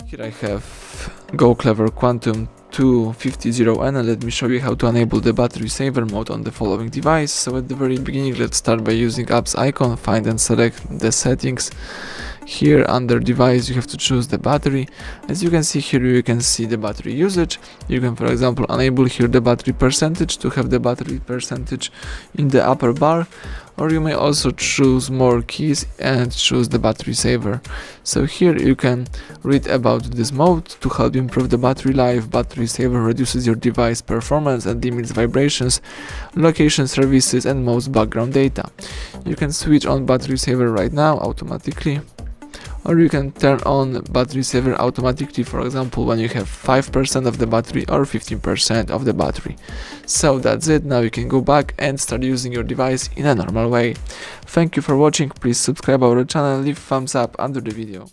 Here I have Goclever Quantum 250N, and let me show you how to enable the battery saver mode on the following device. So at the very beginning, let's start by using apps icon, find and select the settings. Here under device you have to choose the battery. As you can see here, you can see the battery usage. You can, for example, enable here the battery percentage to have the battery percentage in the upper bar, or you may also choose more keys and choose the battery saver. So here you can read about this mode to help improve the battery life. Battery saver reduces your device performance and limits vibrations, location services and most background data. You can switch on battery saver right now automatically, or you can turn on battery saver automatically, for example, when you have 5% of the battery or 15% of the battery. So that's it. Now you can go back and start using your device in a normal way. Thank you for watching. Please subscribe our channel, leave thumbs up under the video.